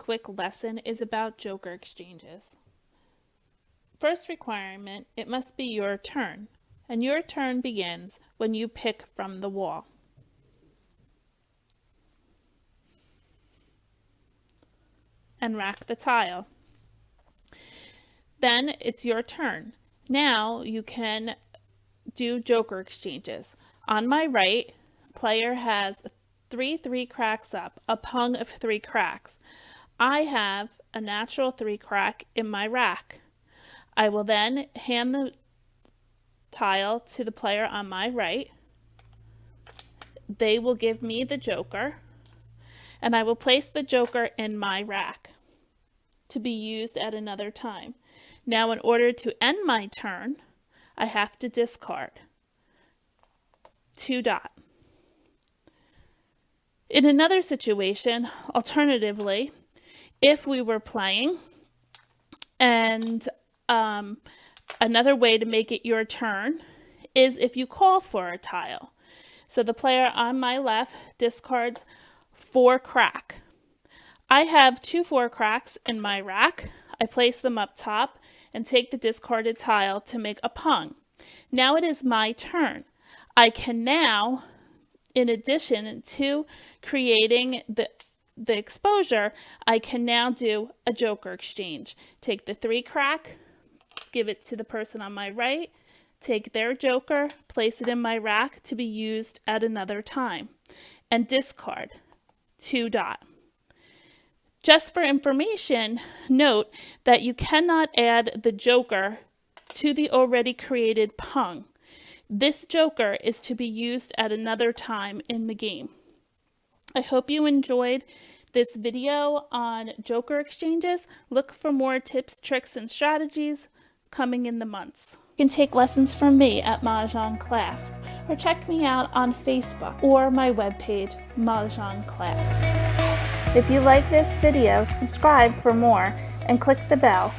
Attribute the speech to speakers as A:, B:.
A: quick lesson is about joker exchanges. First requirement, it must be your turn, and your turn begins when you pick from the wall. And rack the tile. Then it's your turn. Now you can do joker exchanges. On my right, player has 3 cracks up, a pung of 3 cracks. I have a natural 3 crack in my rack. I will then hand the tile to the player on my right. They will give me the joker, and I will place the joker in my rack to be used at another time. Now, in order to end my turn, I have to discard 2 dot. In another situation, alternatively, if we were playing, and another way to make it your turn is if you call for a tile. So the player on my left discards 4 crack. I have 2 4 cracks in my rack. I place them up top and take the discarded tile to make a pung. Now it is my turn. I can now, in addition to creating the exposure, I can now do a joker exchange. Take the 3 crack, give it to the person on my right, take their joker, place it in my rack to be used at another time, and discard 2 dot. Just for information, note that you cannot add the joker to the already created pung. This joker is to be used at another time in the game. I hope you enjoyed this video on joker exchanges. Look for more tips, tricks, and strategies coming in the months. You can take lessons from me at Mah Jongg Class, or check me out on Facebook or my webpage, Mah Jongg Class. If you like this video, subscribe for more and click the bell